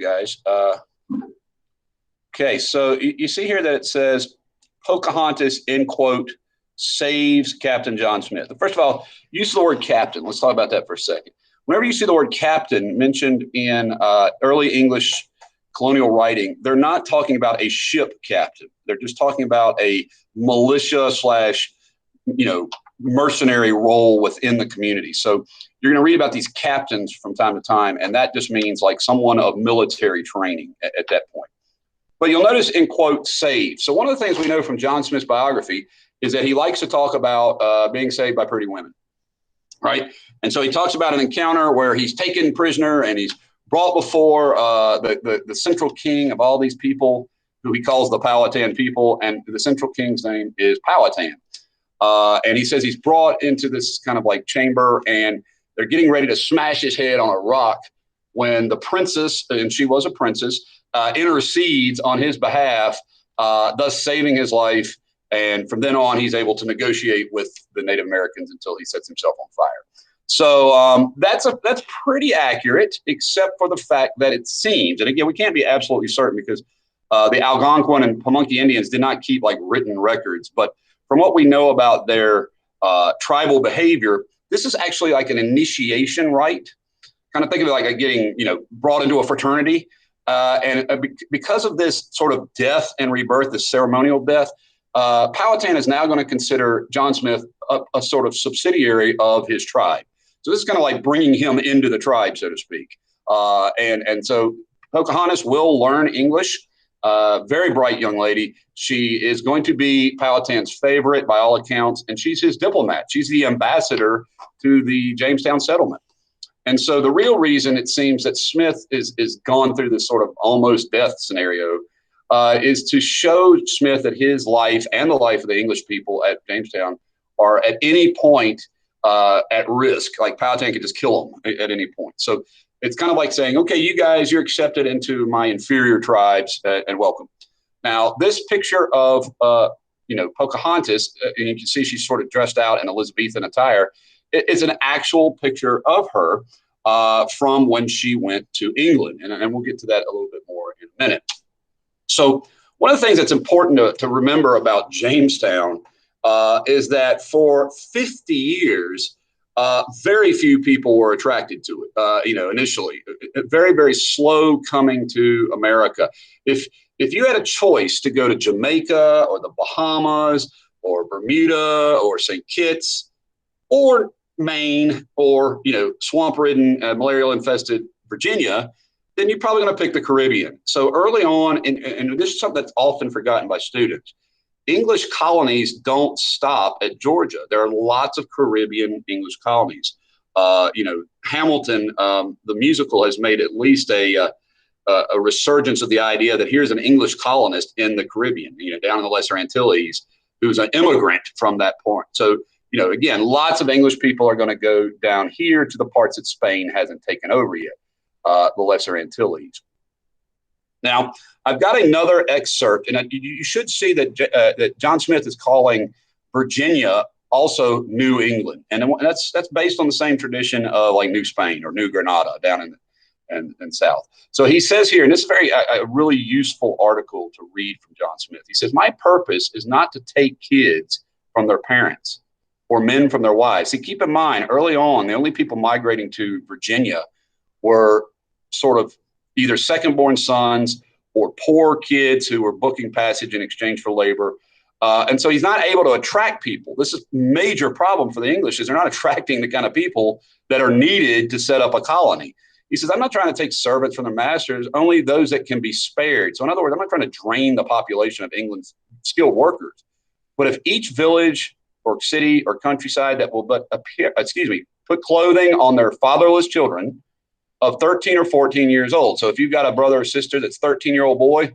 guys. Okay, so you see here that it says Pocahontas, in quote, saves Captain John Smith. First of all, use the word captain. Let's talk about that for a second. Whenever you see the word captain mentioned in early English colonial writing, they're not talking about a ship captain. They're just talking about a militia slash, mercenary role within the community. So you're going to read about these captains from time to time, and that just means like someone of military training at that point. But you'll notice in quote, save. So one of the things we know from John Smith's biography is that he likes to talk about being saved by pretty women, right? And so he talks about an encounter where he's taken prisoner and he's brought before the central king of all these people, who he calls the Powhatan people, and the central king's name is Powhatan. And he says he's brought into this kind of like chamber, and they're getting ready to smash his head on a rock when the princess, and she was a princess, intercedes on his behalf, thus saving his life. And from then on, he's able to negotiate with the Native Americans until he sets himself on fire. So that's pretty accurate, except for the fact that it seems, and again, we can't be absolutely certain because the Algonquin and Pamunkey Indians did not keep like written records. But from what we know about their tribal behavior, this is actually like an initiation rite. Kind of think of it like getting, brought into a fraternity. And because of this sort of death and rebirth, this ceremonial death, Powhatan is now going to consider John Smith a sort of subsidiary of his tribe. So this is kind of like bringing him into the tribe, so to speak. And so Pocahontas will learn English. Very bright young lady. She is going to be Powhatan's favorite by all accounts, and she's his diplomat. She's the ambassador to the Jamestown settlement. And so the real reason it seems that Smith is gone through this sort of almost death scenario is to show Smith that his life and the life of the English people at Jamestown are at any point at risk. Like Powhatan could just kill them at any point. So it's kind of like saying, okay, you guys, you're accepted into my inferior tribes and welcome. Now, this picture of, Pocahontas, and you can see she's sort of dressed out in Elizabethan attire. It's an actual picture of her from when she went to England. And we'll get to that a little bit more in a minute. So one of the things that's important to remember about Jamestown is that for 50 years, very few people were attracted to it, initially. Very, very slow coming to America. If you had a choice to go to Jamaica or the Bahamas or Bermuda or St. Kitts or Maine or, swamp-ridden, malaria-infested Virginia, then you're probably going to pick the Caribbean. So early on, and this is something that's often forgotten by students, English colonies don't stop at Georgia. There are lots of Caribbean English colonies. Hamilton, the musical, has made at least a resurgence of the idea that here's an English colonist in the Caribbean, down in the Lesser Antilles, who's an immigrant from that point. So, again, lots of English people are going to go down here to the parts that Spain hasn't taken over yet, the Lesser Antilles. Now, I've got another excerpt, and you should see that John Smith is calling Virginia also New England, and that's based on the same tradition of like New Spain or New Granada down in South. So he says here, and this is a really useful article to read from John Smith. He says, "My purpose is not to take kids from their parents or men from their wives." See, keep in mind, early on, the only people migrating to Virginia were sort of either second-born sons or poor kids who were booking passage in exchange for labor. And so he's not able to attract people. This is a major problem for the English, is they're not attracting the kind of people that are needed to set up a colony. He says, I'm not trying to take servants from their masters, only those that can be spared. So in other words, I'm not trying to drain the population of England's skilled workers. But if each village or city or countryside that will put clothing on their fatherless children of 13 or 14 years old. So if you've got a brother or sister that's 13-year-old boy,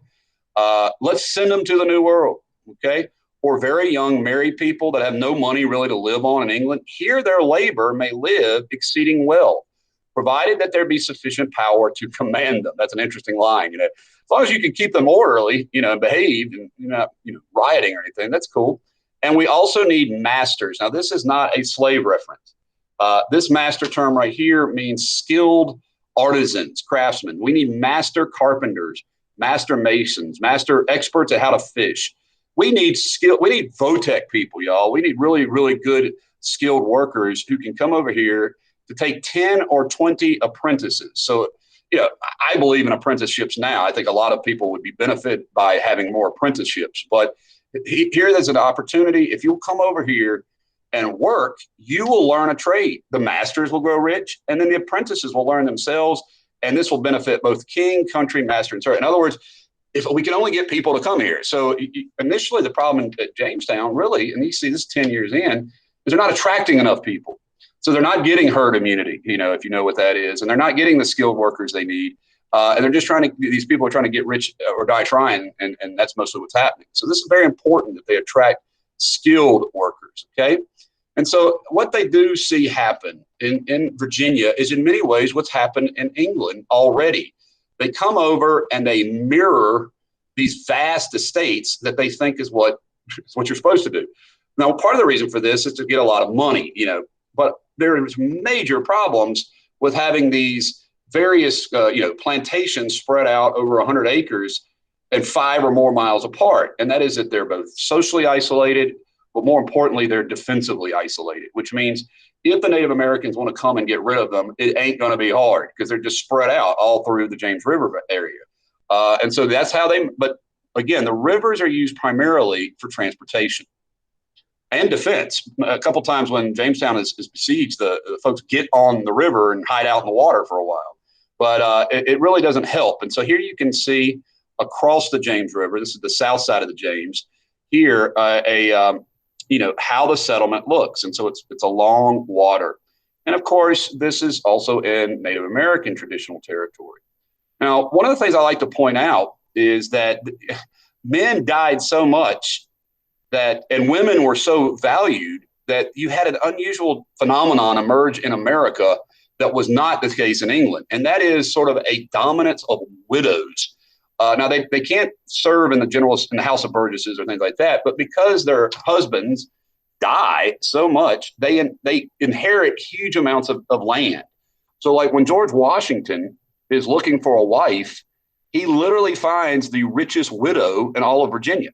let's send them to the New World, okay? Or very young married people that have no money really to live on in England. Here their labor may live exceeding well, provided that there be sufficient power to command them. That's an interesting line. As long as you can keep them orderly, and behave and not, rioting or anything, that's cool. And we also need masters. Now, this is not a slave reference. This master term right here means skilled artisans, craftsmen. We need master carpenters, master masons, master experts at how to fish. We need skill. We need VOTEC people, y'all. We need really, really good skilled workers who can come over here to take 10 or 20 apprentices. So, I believe in apprenticeships now. I think a lot of people would be benefited by having more apprenticeships. But here there's an opportunity. If you'll come over here and work, you will learn a trade. The masters will grow rich, and then the apprentices will learn themselves. And this will benefit both king, country, master, and servant. In other words, if we can only get people to come here. So initially the problem at Jamestown, really, and you see this 10 years in, is they're not attracting enough people. So they're not getting herd immunity, if you know what that is, and they're not getting the skilled workers they need. And they're just these people are trying to get rich or die trying, and that's mostly what's happening. So this is very important that they attract skilled workers, okay? And so what they do see happen in Virginia is in many ways what's happened in England already. They come over and they mirror these vast estates that they think is what you're supposed to do. Now, part of the reason for this is to get a lot of money, but there's major problems with having these various, plantations spread out over 100 acres and 5 or more miles apart. And that is that they're both socially isolated, but more importantly, they're defensively isolated, which means if the Native Americans want to come and get rid of them, it ain't going to be hard because they're just spread out all through the James River area. And so that's how but again, the rivers are used primarily for transportation and defense. A couple times when Jamestown is besieged, the folks get on the river and hide out in the water for a while. But it really doesn't help. And so here you can see across the James River, this is the south side of the James, here how the settlement looks. And so it's along water. And of course, this is also in Native American traditional territory. Now, one of the things I like to point out is that men died so much and women were so valued that you had an unusual phenomenon emerge in America that was not the case in England. And that is sort of a dominance of widows. Now, they can't serve in the House of Burgesses or things like that, but because their husbands die so much, they inherit huge amounts of land. So like when George Washington is looking for a wife, he literally finds the richest widow in all of Virginia.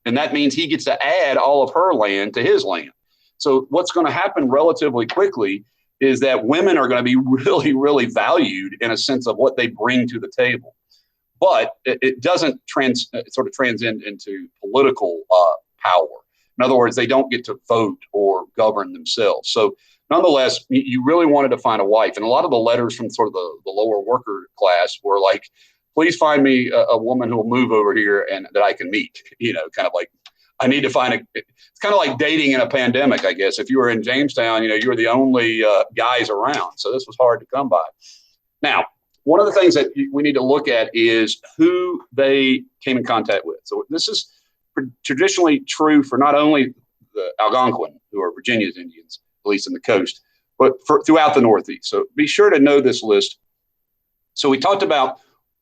And that means he gets to add all of her land to his land. So what's going to happen relatively quickly is that women are going to be really, really valued in a sense of what they bring to the table. But it doesn't transcend into political power. In other words, they don't get to vote or govern themselves. So nonetheless, you really wanted to find a wife. And a lot of the letters from sort of the lower worker class were like, please find me a woman who will move over here and that I can meet, kind of like, I need to find it's kind of like dating in a pandemic, I guess. If you were in Jamestown, you were the only guys around. So this was hard to come by. Now, one of the things that we need to look at is who they came in contact with. So this is traditionally true for not only the Algonquin, who are Virginia's Indians, at least in the coast, but throughout the Northeast. So be sure to know this list. So we talked about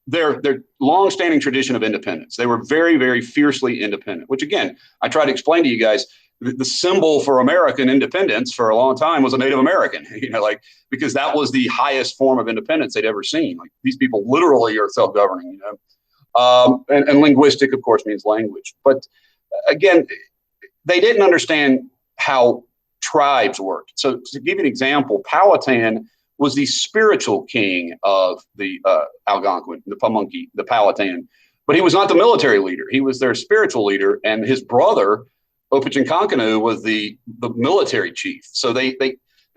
their long-standing tradition of independence. They were very, very fiercely independent, which again, I try to explain to you guys, the symbol for American independence for a long time was a Native American, because that was the highest form of independence they'd ever seen. Like these people literally are self-governing, and linguistic, of course, means language. But again, they didn't understand how tribes worked. So to give you an example, Powhatan was the spiritual king of the Algonquin, the Pamunkey, the Powhatan, but he was not the military leader. He was their spiritual leader, and his brother, Opichinconkanu, was the military chief. So they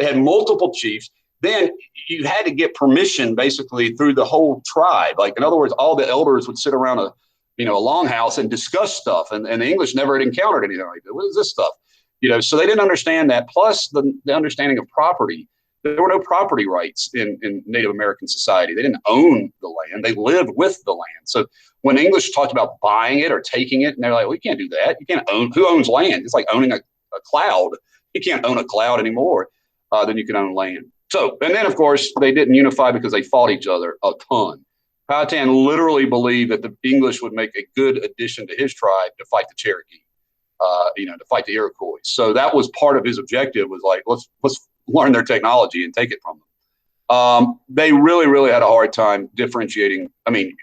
had multiple chiefs. Then you had to get permission basically through the whole tribe. Like, in other words, all the elders would sit around a longhouse and discuss stuff, and the English never had encountered anything like that. What is this stuff? So they didn't understand that. Plus the understanding of property. There were no property rights in Native American society. They didn't own the land. They lived with the land. So when English talked about buying it or taking it, and they're like, well, you can't do that. You can't own. Who owns land? It's like owning a cloud. You can't own a cloud anymore than you can own land. So, and then, of course, they didn't unify because they fought each other a ton. Powhatan literally believed that the English would make a good addition to his tribe to fight the Cherokee, to fight the Iroquois. So that was part of his objective, was like, let's learn their technology and take it from them. They really, really had a hard time differentiating. I mean,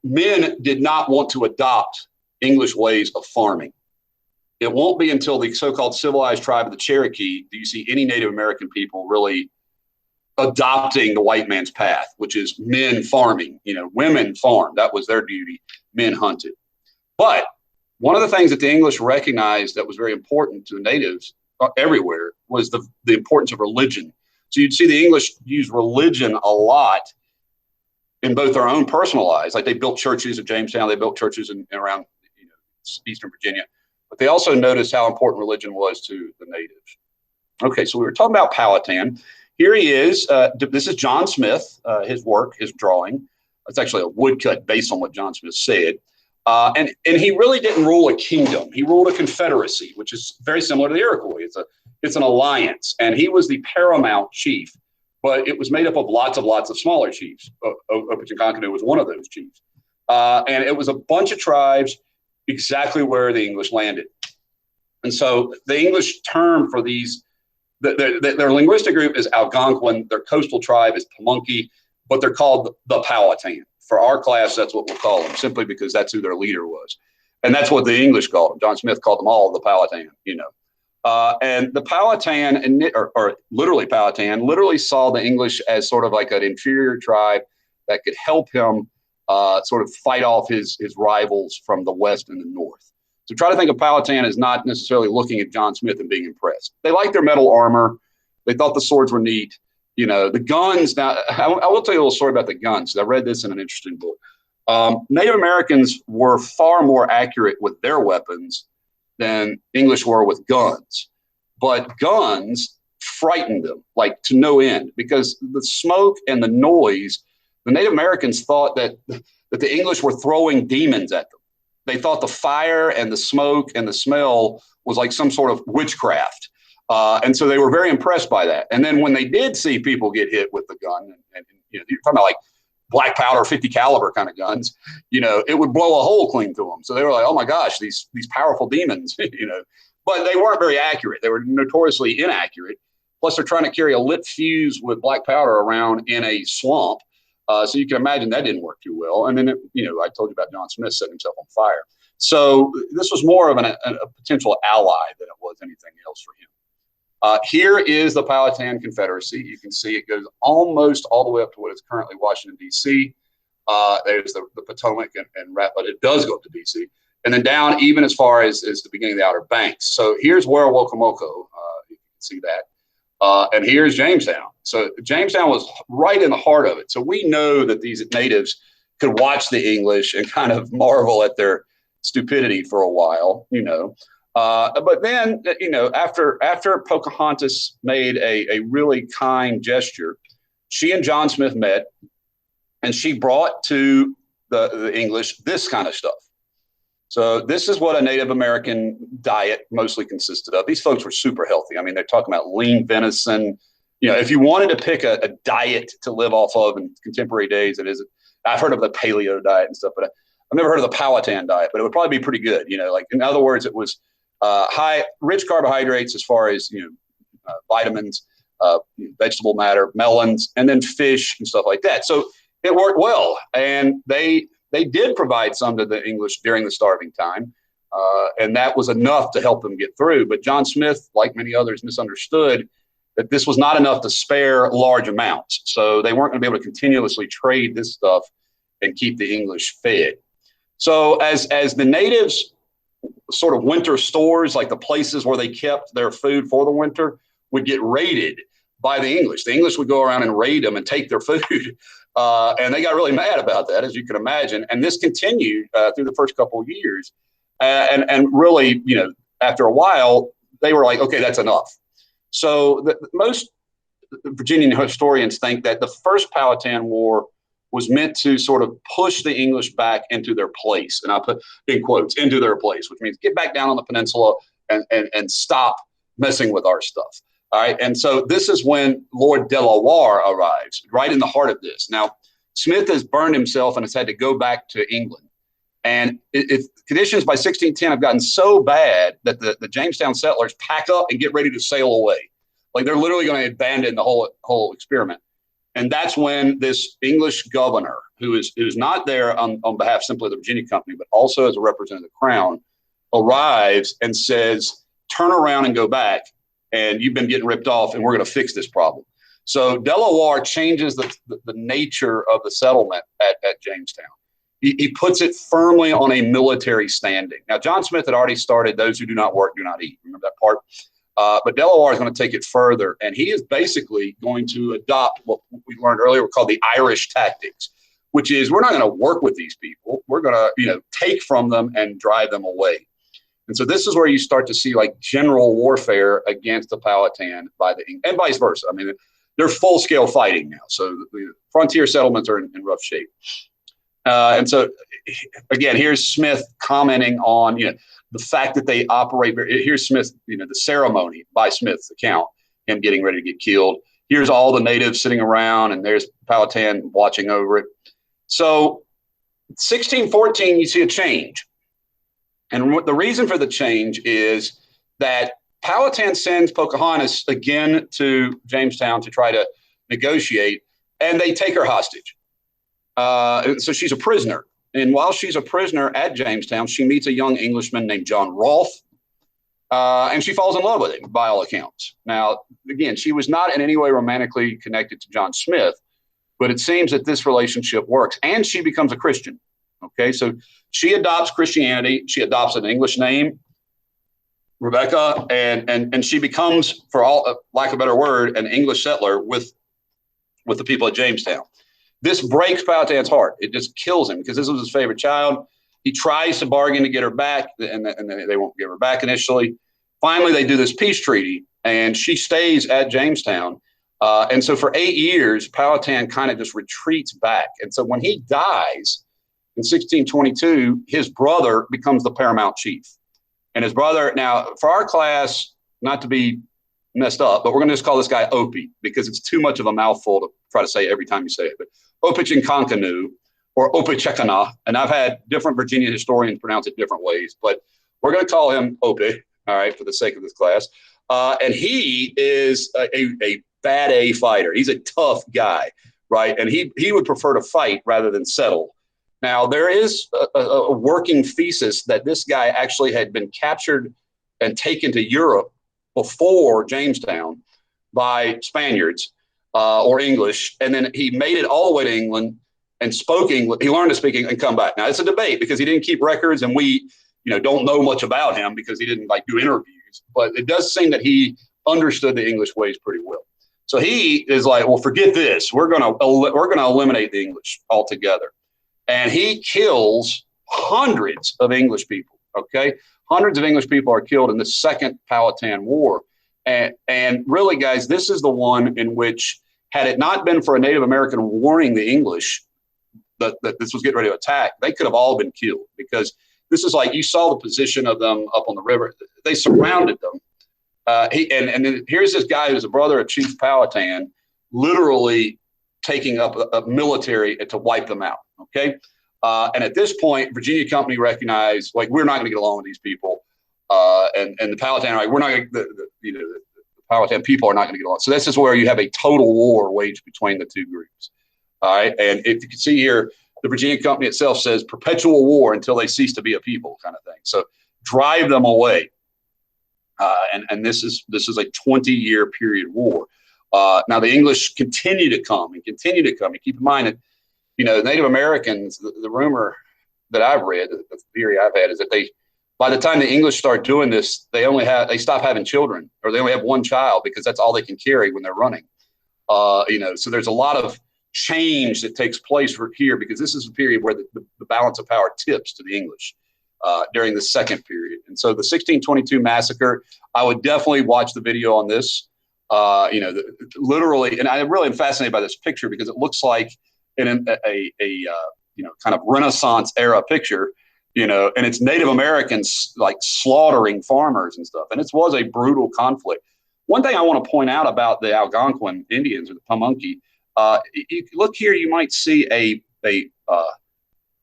men did not want to adopt English ways of farming. It won't be until the so-called civilized tribe of the Cherokee do you see any Native American people really adopting the white man's path, which is men farming. Women farmed. That was their duty. Men hunted. But one of the things that the English recognized that was very important to the natives everywhere was the importance of religion. So you'd see the English use religion a lot in both their own personal lives. Like they built churches at Jamestown. They built churches around Eastern Virginia. But they also noticed how important religion was to the natives. Okay, so we were talking about Powhatan. Here he is. This is John Smith, his work, his drawing. It's actually a woodcut based on what John Smith said. And he really didn't rule a kingdom. He ruled a confederacy, which is very similar to the Iroquois. It's an alliance. And he was the paramount chief, but it was made up of lots of smaller chiefs. Opechancanough was one of those chiefs. And it was a bunch of tribes exactly where the English landed. And so the English term for these, their linguistic group is Algonquin. Their coastal tribe is Pamunkey, but they're called the Powhatan. For our class, that's what we'll call them, simply because that's who their leader was. And that's what the English called them. John Smith called them all the Powhatan, And the Powhatan, or literally Powhatan, literally saw the English as sort of like an inferior tribe that could help him sort of fight off his rivals from the west and the north. So try to think of Powhatan as not necessarily looking at John Smith and being impressed. They liked their metal armor. They thought the swords were neat. The guns. Now, I will tell you a little story about the guns. I read this in an interesting book. Native Americans were far more accurate with their weapons than English were with guns. But guns frightened them, like to no end, because the smoke and the noise, the Native Americans thought that the English were throwing demons at them. They thought the fire and the smoke and the smell was like some sort of witchcraft. And so they were very impressed by that. And then when they did see people get hit with the gun, and you're talking about like black powder, 50 caliber kind of guns, it would blow a hole clean through them. So they were like, oh my gosh, these powerful demons, but they weren't very accurate. They were notoriously inaccurate. Plus they're trying to carry a lit fuse with black powder around in a swamp. So you can imagine that didn't work too well. And then, I told you about John Smith setting himself on fire. So this was more of a potential ally than it was anything else for him. Here is the Powhatan Confederacy. You can see it goes almost all the way up to what is currently Washington, D.C. There's the Potomac but it does go up to D.C. And then down even as far as the beginning of the Outer Banks. So here's Werowocomoco. You can see that. And here's Jamestown. So Jamestown was right in the heart of it. So we know that these natives could watch the English and kind of marvel at their stupidity for a while, But then, after Pocahontas made a really kind gesture, she and John Smith met, and she brought to the English this kind of stuff. So this is what a Native American diet mostly consisted of. These folks were super healthy. I mean, they're talking about lean venison. If you wanted to pick a diet to live off of in contemporary days, I've heard of the paleo diet and stuff, but I've never heard of the Powhatan diet, but it would probably be pretty good. Like in other words, it was rich carbohydrates as far as, vitamins, vegetable matter, melons, and then fish and stuff like that. So it worked well. And they did provide some to the English during the starving time. And that was enough to help them get through. But John Smith, like many others, misunderstood that this was not enough to spare large amounts. So they weren't going to be able to continuously trade this stuff and keep the English fed. So as the natives sort of winter stores, like the places where they kept their food for the winter, would get raided by the English. The English would go around and raid them and take their food. And they got really mad about that, as you can imagine. And this continued through the first couple of years. And really, after a while, they were like, okay, that's enough. So most Virginian historians think that the first Powhatan War was meant to sort of push the English back into their place. And I put in quotes, into their place, which means get back down on the peninsula and stop messing with our stuff. All right. And so this is when Lord Delaware arrives, right in the heart of this. Now, Smith has burned himself and has had to go back to England. And if conditions by 1610 have gotten so bad that the Jamestown settlers pack up and get ready to sail away. Like they're literally going to abandon the whole experiment. And that's when this English governor, who's not there on behalf simply of the Virginia Company, but also as a representative of the Crown, arrives and says, turn around and go back, and you've been getting ripped off, and we're going to fix this problem. So Delaware changes the nature of the settlement at Jamestown. He puts it firmly on a military standing. Now, John Smith had already started, those who do not work, do not eat. Remember that part? But Delaware is going to take it further, and he is basically going to adopt what we learned earlier were called the Irish tactics, which is we're not going to work with these people. We're going to, take from them and drive them away. And so this is where you start to see like general warfare against the Powhatan by the English, and vice versa. I mean, they're full-scale fighting now. So the frontier settlements are in rough shape. And so, again, here's Smith commenting on, the fact that they operate. Here's Smith, the ceremony by Smith's account, him getting ready to get killed. Here's all the natives sitting around, and there's Powhatan watching over it. So 1614, you see a change. And the reason for the change is that Powhatan sends Pocahontas again to Jamestown to try to negotiate, and they take her hostage. So she's a prisoner. And while she's a prisoner at Jamestown, she meets a young Englishman named John Rolfe, and she falls in love with him by all accounts. Now, again, she was not in any way romantically connected to John Smith, but it seems that this relationship works, and she becomes a Christian. Okay, so she adopts Christianity. She adopts an English name, Rebecca, and she becomes, for all lack of a better word, an English settler with the people at Jamestown. This breaks Powhatan's heart. It just kills him because this was his favorite child. He tries to bargain to get her back, and they won't give her back initially. Finally, they do this peace treaty, and she stays at Jamestown. And so for 8 years, Powhatan kind of just retreats back. And so when he dies in 1622, his brother becomes the paramount chief. And his brother, now for our class, not to be messed up, but we're going to just call this guy Opie because it's too much of a mouthful to try to say every time you say it. But Opechancanough or Opechekana, and I've had different Virginia historians pronounce it different ways, but we're going to call him Opie, all right, for the sake of this class. And he is a bad A fighter. He's a tough guy, right? And he would prefer to fight rather than settle. Now, there is a working thesis that this guy actually had been captured and taken to Europe before Jamestown by Spaniards or English, and then he made it all the way to England and spoke English. He learned to speak English and come back. Now, it's a debate because he didn't keep records, and we, don't know much about him because he didn't do interviews. But it does seem that he understood the English ways pretty well. So he is like, well, forget this. We're gonna eliminate the English altogether, and he kills hundreds of English people. Okay. Hundreds of English people are killed in the Second Powhatan War. And really, guys, this is the one in which, had it not been for a Native American warning the English that this was getting ready to attack, they could have all been killed because this is like you saw the position of them up on the river. They surrounded them. And then here's this guy who's a brother of Chief Powhatan, literally taking up a military to wipe them out. Okay. And at this point, Virginia Company recognized, we're not going to get along with these people. And the Powhatan, we're not going to, the Powhatan people are not going to get along. So this is where you have a total war waged between the two groups. All right. And if you can see here, the Virginia Company itself says perpetual war until they cease to be a people kind of thing. So drive them away. And this is a 20-year period war. Now the English continue to come. And keep in mind that, Native Americans, the rumor that I've read, the theory I've had is that by the time the English start doing this, they stop having children, or they only have one child because that's all they can carry when they're running. So there's a lot of change that takes place here because this is a period where the balance of power tips to the English during the second period. And so the 1622 massacre, I would definitely watch the video on this. Literally, and I really am fascinated by this picture because it looks like in a kind of Renaissance era picture, and it's Native Americans slaughtering farmers and stuff. And it was a brutal conflict. One thing I want to point out about the Algonquin Indians or the Pamunkey, you look here, you might see a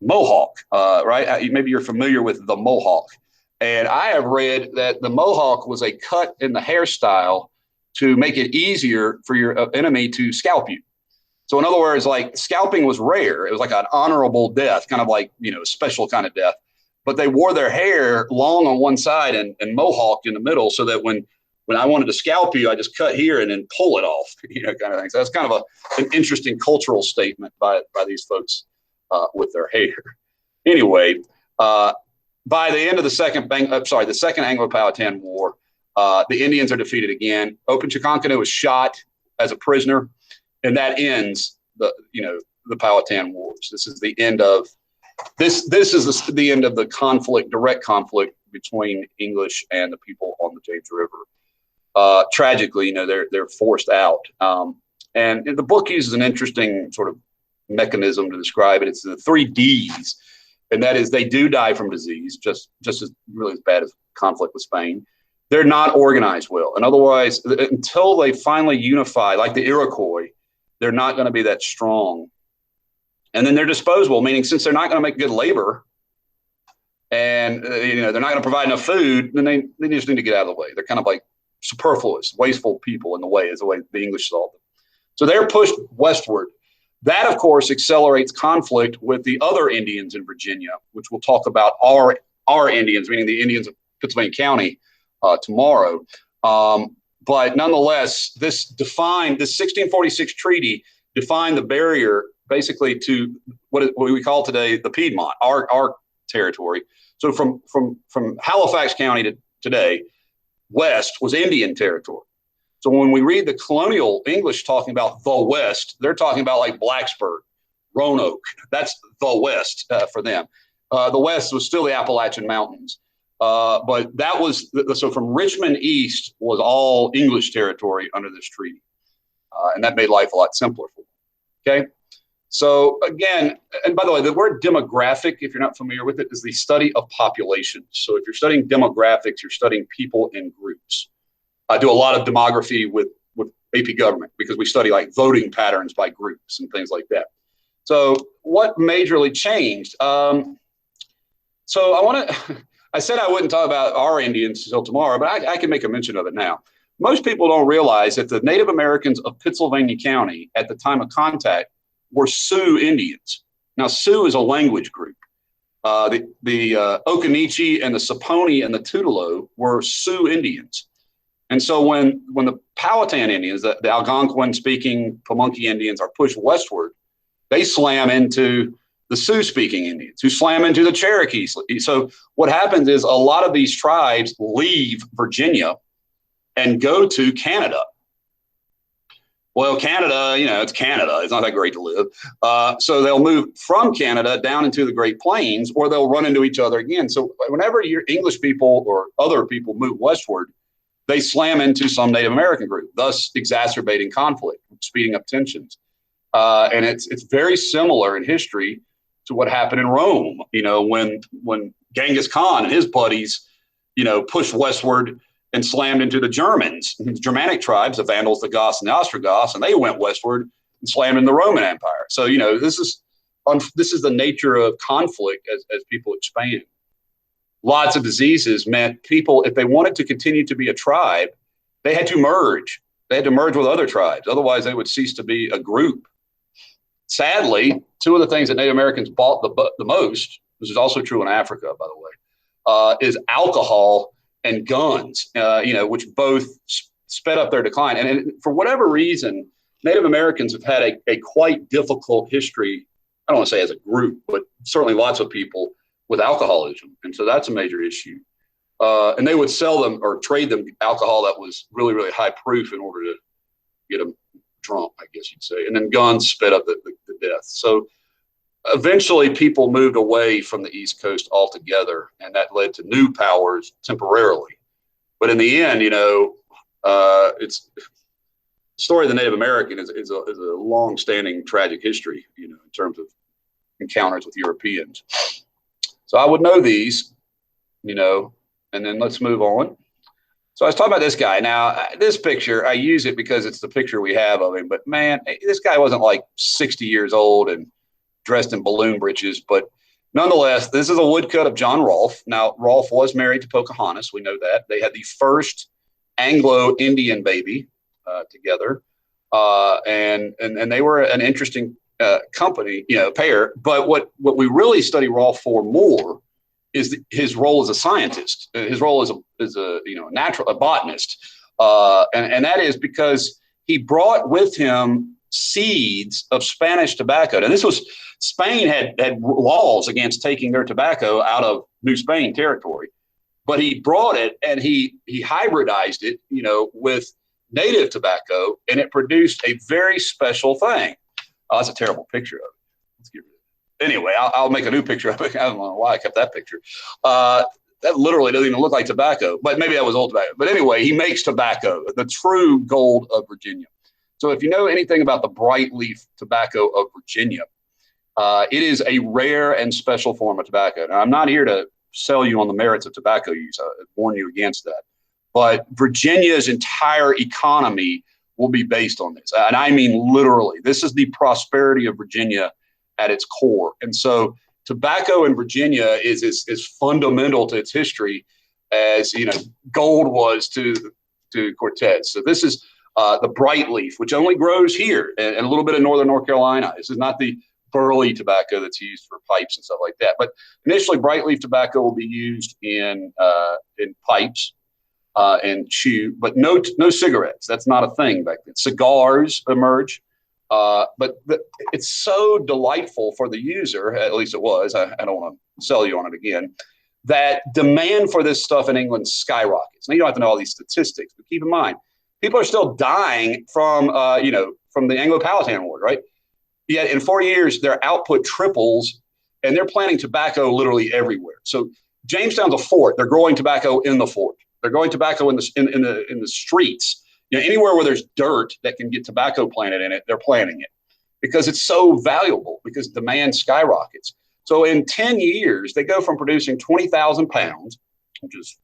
Mohawk, right? Maybe you're familiar with the Mohawk. And I have read that the Mohawk was a cut in the hairstyle to make it easier for your enemy to scalp you. So in other words, like scalping was rare. It was like an honorable death, kind of like, a special kind of death. But they wore their hair long on one side and mohawked in the middle, so that when I wanted to scalp you, I just cut here and then pull it off, kind of thing. So that's kind of an interesting cultural statement by these folks with their hair. Anyway, by the end of the second Anglo-Powhatan War, the Indians are defeated again. Opechancanough was shot as a prisoner, and that ends the Powhatan Wars. This is the end of the end of the conflict, direct conflict between English and the people on the James River. Tragically, they're forced out. And the book uses an interesting sort of mechanism to describe it. It's the 3 Ds, and that is they do die from disease, just as really as bad as conflict with Spain. They're not organized well, and otherwise, until they finally unify, like the Iroquois, they're not going to be that strong. And then they're disposable, meaning since they're not going to make good labor, and they're not going to provide enough food, then they just need to get out of the way. They're kind of like superfluous, wasteful people in the way, is the way the English saw them. So they're pushed westward. That, of course, accelerates conflict with the other Indians in Virginia, which we'll talk about our Indians, meaning the Indians of Pennsylvania County, tomorrow. But nonetheless, this 1646 treaty defined the barrier basically to what we call today the Piedmont, our territory. So from Halifax County to today, west was Indian territory. So when we read the colonial English talking about the West, they're talking about like Blacksburg, Roanoke. That's the West for them. The West was still the Appalachian Mountains. But that was, so from Richmond east was all English territory under this treaty. And that made life a lot simpler for them. Okay. So again, and by the way, the word demographic, if you're not familiar with it, is the study of populations. So if you're studying demographics, you're studying people in groups. I do a lot of demography with AP government because we study like voting patterns by groups and things like that. So what majorly changed? So I said I wouldn't talk about our Indians until tomorrow, but I can make a mention of it now. Most people don't realize that the Native Americans of Pennsylvania County at the time of contact were Sioux Indians. Now, Sioux is a language group. The Occaneechi and the Saponi and the Tutelo were Sioux Indians. And so when the Powhatan Indians, the Algonquin-speaking Pamunkey Indians are pushed westward, they slam into the Sioux-speaking Indians, who slam into the Cherokees. So what happens is a lot of these tribes leave Virginia and go to Canada. Well, Canada, it's Canada. It's not that great to live. So they'll move from Canada down into the Great Plains, or they'll run into each other again. So whenever your English people or other people move westward, they slam into some Native American group, thus exacerbating conflict, speeding up tensions. And it's very similar in history to what happened in Rome, when Genghis Khan and his buddies, pushed westward and slammed into the Germans, the Germanic tribes, the Vandals, the Goths, and the Ostrogoths, and they went westward and slammed in the Roman Empire. So, this is the nature of conflict as people expand. Lots of diseases meant people, if they wanted to continue to be a tribe, they had to merge. They had to merge with other tribes. Otherwise, they would cease to be a group. Sadly, two of the things that Native Americans bought the most, this is also true in Africa, by the way, is alcohol and guns, which both sped up their decline. And for whatever reason, Native Americans have had a quite difficult history, I don't want to say as a group, but certainly lots of people with alcoholism. And so that's a major issue. And they would sell them or trade them alcohol that was really, really high proof in order to get them drunk, I guess you'd say. And then guns sped up the death. So eventually people moved away from the East Coast altogether, and that led to new powers temporarily. But in the end, it's the story of the Native American is a long-standing tragic history, in terms of encounters with Europeans. So I would know these, and then let's move on. So I was talking about this guy. Now, this picture, I use it because it's the picture we have of him. But man, this guy wasn't like 60 years old and dressed in balloon breeches. But nonetheless, this is a woodcut of John Rolfe. Now, Rolfe was married to Pocahontas. We know that. They had the first Anglo-Indian baby together. and they were an interesting company, pair. But what we really study Rolfe for more is his role as a scientist, his role as a botanist, and that is because he brought with him seeds of Spanish tobacco. And Spain had laws against taking their tobacco out of New Spain territory, but he brought it and he hybridized it, with native tobacco, and it produced a very special thing. Oh, that's a terrible picture of it. Let's get rid of it. Anyway, I'll make a new picture of it. I don't know why I kept that picture. That literally doesn't even look like tobacco, but maybe that was old tobacco. But anyway, he makes tobacco, the true gold of Virginia. So if you know anything about the bright leaf tobacco of Virginia, it is a rare and special form of tobacco. Now, I'm not here to sell you on the merits of tobacco use. I warn you against that. But Virginia's entire economy will be based on this. And I mean, literally, this is the prosperity of Virginia at its core. And so tobacco in Virginia is fundamental to its history as, gold was to Cortez. So this is the bright leaf, which only grows here and a little bit of northern North Carolina. This is not the burley tobacco that's used for pipes and stuff like that. But initially, bright leaf tobacco will be used in pipes and chew, but no cigarettes. That's not a thing back then. Cigars emerge, but it's so delightful for the user, at least it was. I don't want to sell you on it again. That demand for this stuff in England skyrockets. Now, you don't have to know all these statistics, but keep in mind, people are still dying from the Anglo-Powhatan War, right? Yet in 4 years, their output triples, and they're planting tobacco literally everywhere. So Jamestown's a fort. They're growing tobacco in the fort. They're growing tobacco in the streets. Anywhere where there's dirt that can get tobacco planted in it, they're planting it because it's so valuable, because demand skyrockets. So in 10 years, they go from producing 20,000 pounds, which is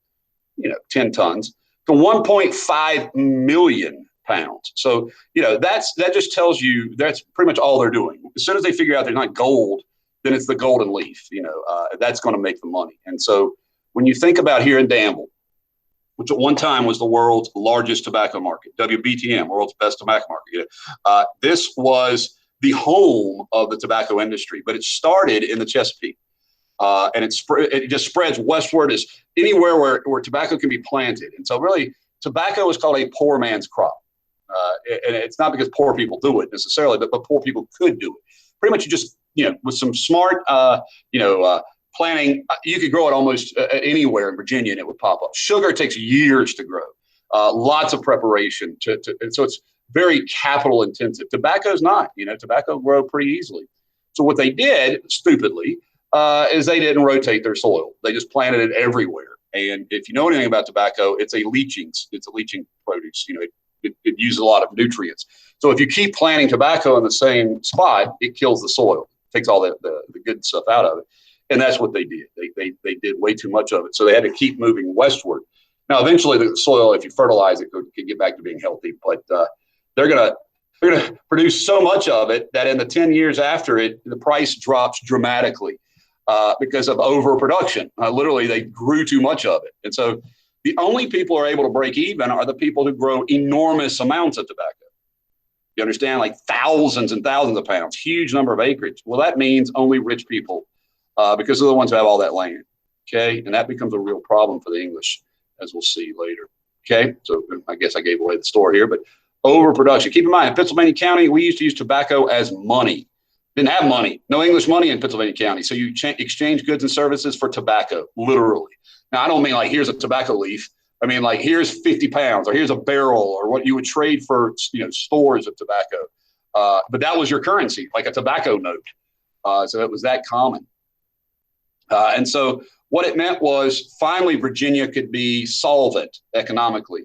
10 tons, to 1.5 million pounds. So, that just tells you that's pretty much all they're doing. As soon as they figure out they're not gold, then it's the golden leaf, that's going to make the money. And so when you think about here in Danville, which at one time was the world's largest tobacco market, WBTM, world's best tobacco market, this was the home of the tobacco industry, but it started in the Chesapeake. And it just spreads westward as anywhere where tobacco can be planted. And so really, tobacco is called a poor man's crop. And it's not because poor people do it necessarily, but poor people could do it. Pretty much you just, with some smart, planting, you could grow it almost anywhere in Virginia and it would pop up. Sugar takes years to grow, lots of preparation. And so it's very capital intensive. Tobacco's not, tobacco grow pretty easily. So what they did, stupidly, is they didn't rotate their soil. They just planted it everywhere. And if you know anything about tobacco, it's a leaching produce. It uses a lot of nutrients. So if you keep planting tobacco in the same spot, it kills the soil, takes all the good stuff out of it. And that's what they did. They did way too much of it. So they had to keep moving westward. Now, eventually the soil, if you fertilize it, can get back to being healthy. But they're going to produce so much of it that in the 10 years after it, the price drops dramatically because of overproduction. Literally, they grew too much of it. And so the only people who are able to break even are the people who grow enormous amounts of tobacco. You understand? Like thousands and thousands of pounds, huge number of acreage. Well, that means only rich people because they're the ones who have all that land. Okay. And that becomes a real problem for the English, as we'll see later. Okay. So I guess I gave away the story here, but overproduction. Keep in mind, in Pennsylvania County, we used to use tobacco as money. Didn't have money, no English money in Pennsylvania County. So you exchange goods and services for tobacco, literally. Now, I don't mean like here's a tobacco leaf. I mean like here's 50 pounds or here's a barrel or what you would trade for, stores of tobacco. But that was your currency, like a tobacco note. So it was that common. And so what it meant was finally Virginia could be solvent economically.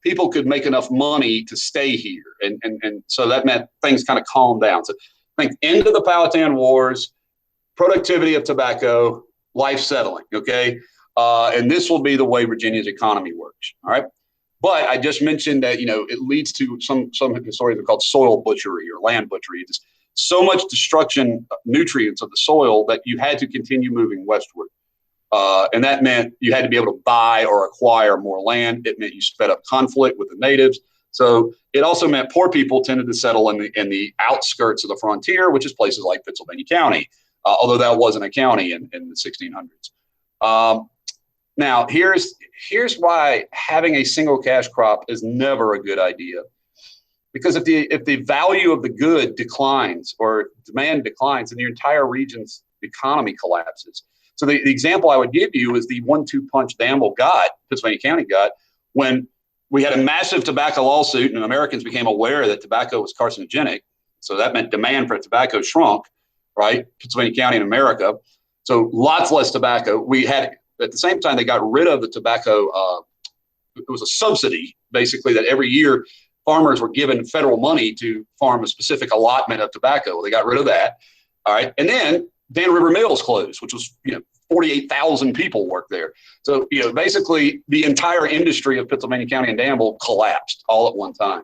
People could make enough money to stay here. And so that meant things kind of calmed down. So think end of the Powhatan Wars, productivity of tobacco, life settling, okay? And this will be the way Virginia's economy works, all right? But I just mentioned that, it leads to some historians have called soil butchery or land butchery. It's so much destruction of nutrients of the soil that you had to continue moving westward. And that meant you had to be able to buy or acquire more land. It meant you sped up conflict with the natives. So it also meant poor people tended to settle in the outskirts of the frontier, which is places like Pennsylvania County, although that wasn't a county in the 1600s. Now, here's why having a single cash crop is never a good idea. Because if the value of the good declines or demand declines, then your entire region's economy collapses. So the example I would give you is the 1-2 punch Danville got, Pennsylvania County got, when we had a massive tobacco lawsuit and Americans became aware that tobacco was carcinogenic. So that meant demand for tobacco shrunk, right? Pennsylvania County in America. So lots less tobacco. We had, at the same time, they got rid of the tobacco. It was a subsidy, basically, that every year farmers were given federal money to farm a specific allotment of tobacco. They got rid of that. All right. And then Dan River Mills closed, which was, 48,000 people worked there. So, basically the entire industry of Pennsylvania County and Danville collapsed all at one time.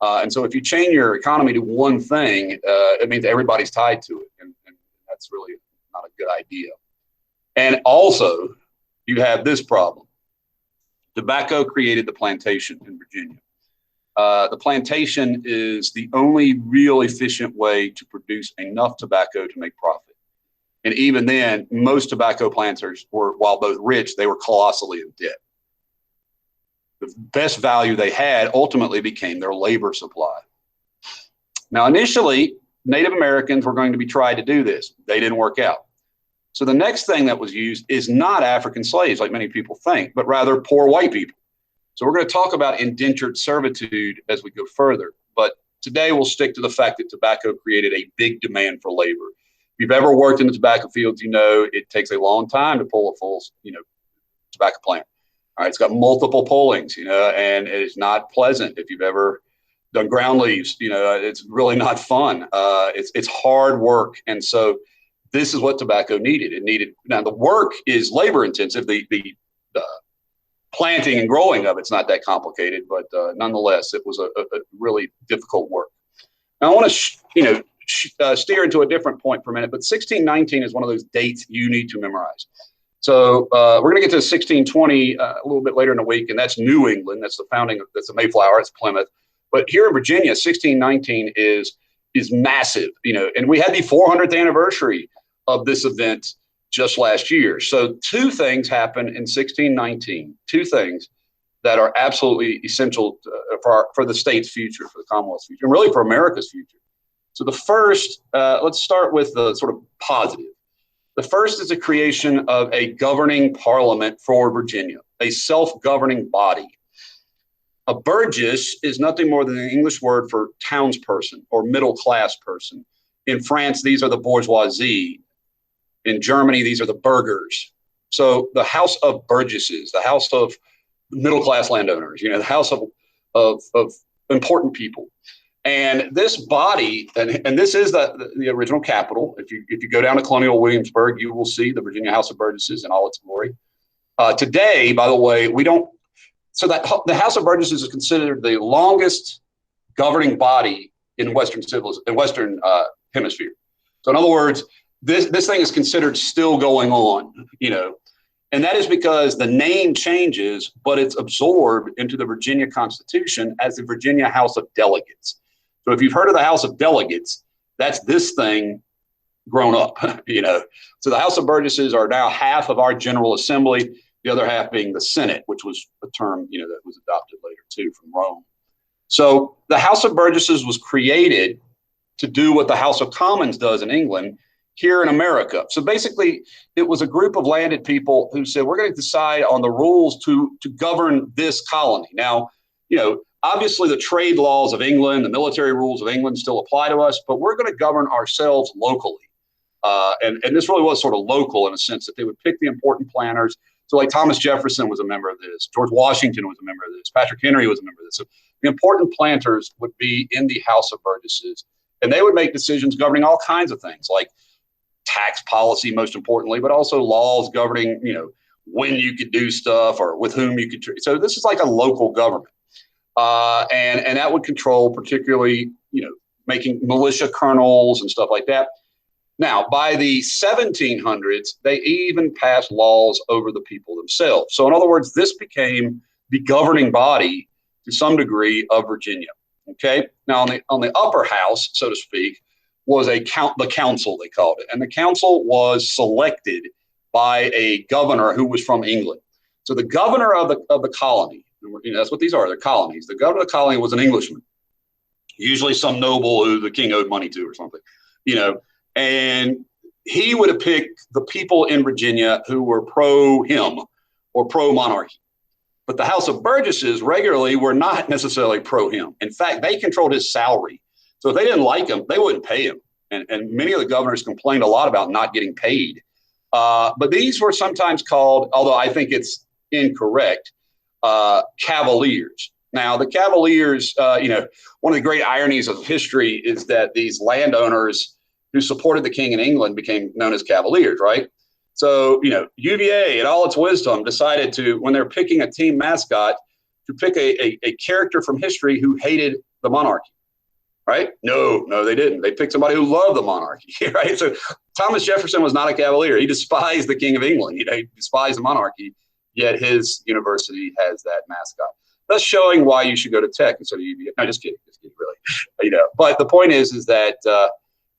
And so if you chain your economy to one thing, it means everybody's tied to it. And that's really not a good idea. And also, you have this problem. Tobacco created the plantation in Virginia. The plantation is the only real efficient way to produce enough tobacco to make profit. And even then, most tobacco planters were, while both rich, they were colossally in debt. The best value they had ultimately became their labor supply. Now, initially, Native Americans were going to be tried to do this. They didn't work out. So the next thing that was used is not African slaves, like many people think, but rather poor white people. So we're going to talk about indentured servitude as we go further. But today we'll stick to the fact that tobacco created a big demand for labor. If you've ever worked in the tobacco fields, it takes a long time to pull a full, tobacco plant. All right, it's got multiple pullings, and it is not pleasant. If you've ever done ground leaves, it's really not fun. It's hard work. And so this is what tobacco needed. Now the work is labor intensive. The planting and growing of it's not that complicated, but nonetheless, it was a really difficult work. Now I want to, steer into a different point for a minute, but 1619 is one of those dates you need to memorize. So we're going to get to 1620 a little bit later in the week, and that's New England. That's the founding of, that's the Mayflower, it's Plymouth. But here in Virginia, 1619 is massive, and we had the 400th anniversary of this event just last year. So two things happened in 1619, two things that are absolutely essential for the state's future, for the Commonwealth's future, and really for America's future. So the first, let's start with the sort of positive. The first is the creation of a governing parliament for Virginia, a self-governing body. A burgess is nothing more than the English word for townsperson or middle-class person. In France, these are the bourgeoisie. In Germany, these are the burghers. So the house of burgesses, the house of middle-class landowners, the house of important people. And this body, and this is the original capital. If you go down to Colonial Williamsburg, you will see the Virginia House of Burgesses in all its glory. Today, by the way, we don't. So that the House of Burgesses is considered the longest governing body in Western hemisphere. So in other words, this thing is considered still going on, and that is because the name changes, but it's absorbed into the Virginia Constitution as the Virginia House of Delegates. So if you've heard of the House of Delegates, that's this thing grown up, So the House of Burgesses are now half of our General Assembly, the other half being the Senate, which was a term, that was adopted later too from Rome. So the House of Burgesses was created to do what the House of Commons does in England here in America. So basically, it was a group of landed people who said, we're going to decide on the rules to govern this colony. Now, obviously, the trade laws of England, the military rules of England still apply to us, but we're going to govern ourselves locally. And this really was sort of local in a sense that they would pick the important planners. So like Thomas Jefferson was a member of this. George Washington was a member of this. Patrick Henry was a member of this. So the important planters would be in the House of Burgesses, and they would make decisions governing all kinds of things like tax policy, most importantly, but also laws governing, when you could do stuff or with whom you could treat. So this is like a local government. And that would control particularly, making militia colonels and stuff like that. Now, by the 1700s, they even passed laws over the people themselves. So in other words, this became the governing body to some degree of Virginia. Okay. Now on the upper house, so to speak, was the council, they called it. And the council was selected by a governor who was from England. So the governor of the colony, that's what these are, they're colonies. The governor of the colony was an Englishman, usually some noble who the king owed money to or something, and he would have picked the people in Virginia who were pro him or pro monarchy. But the House of Burgesses regularly were not necessarily pro him. In fact, they controlled his salary. So if they didn't like him, they wouldn't pay him. And many of the governors complained a lot about not getting paid. But these were sometimes called, although I think it's incorrect, Cavaliers. Now, the Cavaliers, one of the great ironies of history is that these landowners who supported the king in England became known as Cavaliers, right? So, UVA, in all its wisdom, decided to, when they're picking a team mascot, to pick a character from history who hated the monarchy, right? No, they didn't. They picked somebody who loved the monarchy, right? So Thomas Jefferson was not a Cavalier. He despised the King of England. He despised the monarchy, yet his university has that mascot. Thus showing why you should go to Tech instead of UVA. No, just kidding, really. But the point is that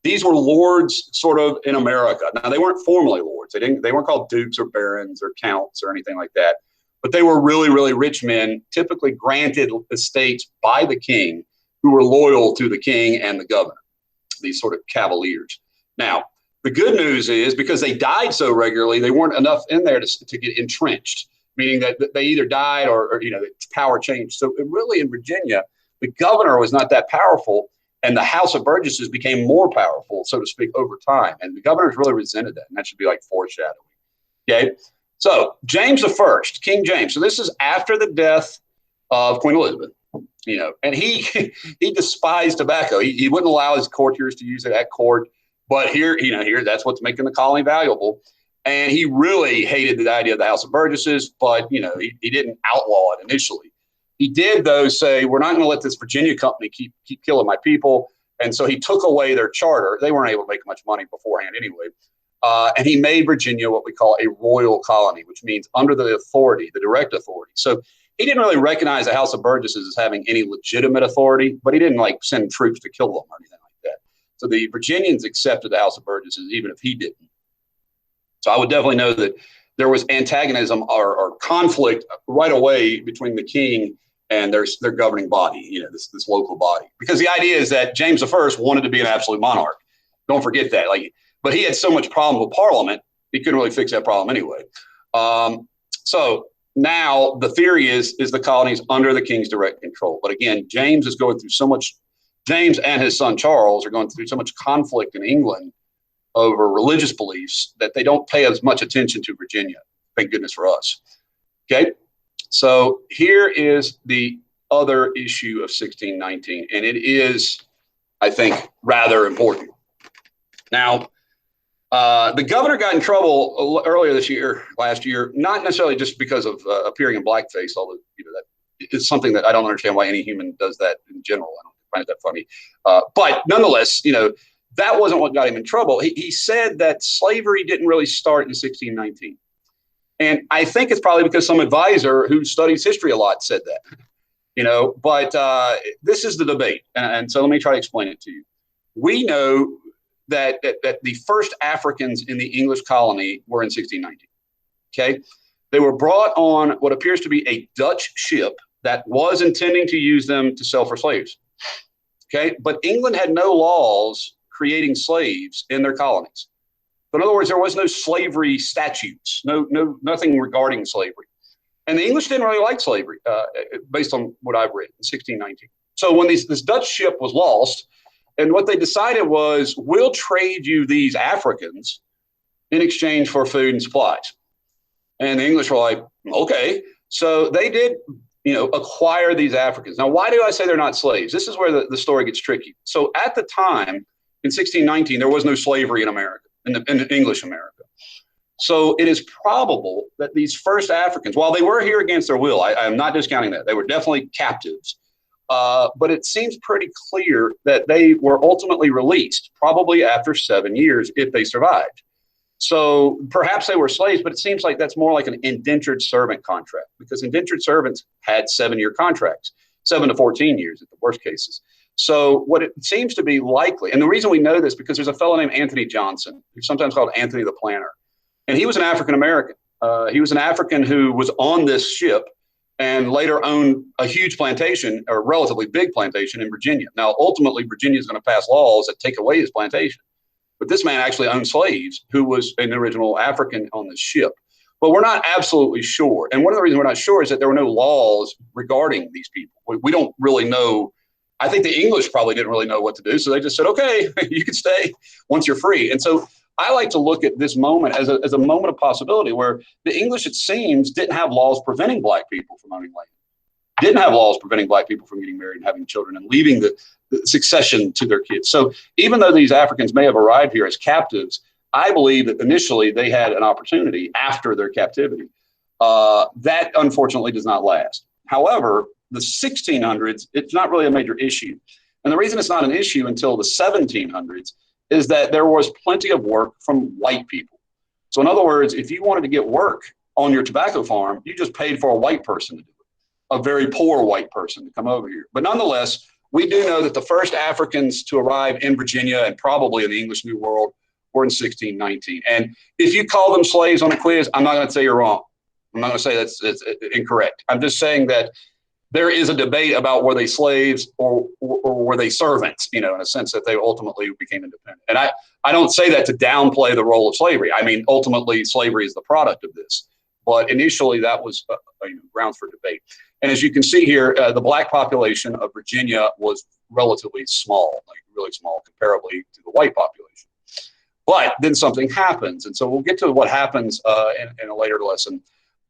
these were lords sort of in America. Now, they weren't formally lords. They weren't called dukes or barons or counts or anything like that. But they were really, really rich men, typically granted estates by the king, who were loyal to the king and the governor, these sort of Cavaliers. Now, the good news is because they died so regularly, they weren't enough in there to get entrenched, meaning that they either died or the power changed. So really in Virginia, the governor was not that powerful, and the House of Burgesses became more powerful, so to speak, over time. And the governors really resented that, and that should be like foreshadowing. Okay, so James I, King James. So this is after the death of Queen Elizabeth. And he despised tobacco. He wouldn't allow his courtiers to use it at court. But here that's what's making the colony valuable. And he really hated the idea of the House of Burgesses, but he didn't outlaw it initially. He did, though, say, we're not going to let this Virginia company keep killing my people. And so he took away their charter. They weren't able to make much money beforehand anyway. And he made Virginia what we call a royal colony, which means under the authority, the direct authority. So he didn't really recognize the House of Burgesses as having any legitimate authority, but he didn't send troops to kill them or anything like that. So the Virginians accepted the House of Burgesses, even if he didn't. So I would definitely know that there was antagonism or conflict right away between the king and their governing body, this local body. Because the idea is that James I wanted to be an absolute monarch. Don't forget that. But he had so much problem with Parliament, he couldn't really fix that problem anyway. So now the theory is the colonies under the king's direct control. But again, James and his son Charles are going through so much conflict in England over religious beliefs that they don't pay as much attention to Virginia. Thank goodness for us. Okay, so here is the other issue of 1619, and it is, I think, rather important. Now, the governor got in trouble earlier last year, not necessarily just because of appearing in blackface, although that is something that I don't understand why any human does that in general. I don't find it that funny. But nonetheless, that wasn't what got him in trouble. He said that slavery didn't really start in 1619. And I think it's probably because some advisor who studies history a lot said that, but this is the debate. And so let me try to explain it to you. We know that the first Africans in the English colony were in 1619. Okay. They were brought on what appears to be a Dutch ship that was intending to use them to sell for slaves. Okay. But England had no laws creating slaves in their colonies. So in other words, there was no slavery statutes, nothing regarding slavery. And the English didn't really like slavery, based on what I've read in 1619. So when this Dutch ship was lost, and what they decided was, we'll trade you these Africans in exchange for food and supplies. And the English were like, okay. So they did, acquire these Africans. Now, why do I say they're not slaves? This is where the story gets tricky. So at the time, in 1619, there was no slavery in America, in English America. So it is probable that these first Africans, while they were here against their will, I am not discounting that. They were definitely captives. But it seems pretty clear that they were ultimately released, probably after 7 years, if they survived. So perhaps they were slaves, but it seems like that's more like an indentured servant contract, because indentured servants had 7-year contracts. 7 to 14 years at the worst cases. So what it seems to be likely, and the reason we know this because there's a fellow named Anthony Johnson, who's sometimes called Anthony the Planner, and he was an African American. He was an African who was on this ship and later owned a huge plantation, or a relatively big plantation in Virginia. Now, ultimately, Virginia is going to pass laws that take away his plantation. But this man actually owned slaves who was an original African on the ship. But we're not absolutely sure. And one of the reasons we're not sure is that there were no laws regarding these people. We don't really know. I think the English probably didn't really know what to do. So they just said, okay, you can stay once you're free. And so I like to look at this moment as a moment of possibility where the English, it seems, didn't have laws preventing black people from owning land, didn't have laws preventing black people from getting married and having children and leaving the succession to their kids. So even though these Africans may have arrived here as captives, I believe that initially they had an opportunity after their captivity. That unfortunately does not last. However, the 1600s, it's not really a major issue. And the reason it's not an issue until the 1700s is that there was plenty of work from white people. So in other words, if you wanted to get work on your tobacco farm, you just paid for a white person to do it, a very poor white person to come over here. But nonetheless, we do know that the first Africans to arrive in Virginia and probably in the English New World were in 1619. And if you call them slaves on a quiz, I'm not going to say you're wrong. I'm not going to say that's incorrect. I'm just saying that there is a debate about were they slaves or were they servants, in a sense that they ultimately became independent. And I don't say that to downplay the role of slavery. I mean, ultimately, slavery is the product of this. But initially, that was grounds for debate. And as you can see here, the black population of Virginia was relatively small, like really small, comparably to the white population. But then something happens. And so we'll get to what happens in a later lesson.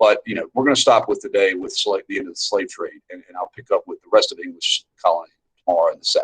But, we're going to stop with today with the end of the slave trade, and I'll pick up with the rest of the English colony tomorrow in the South.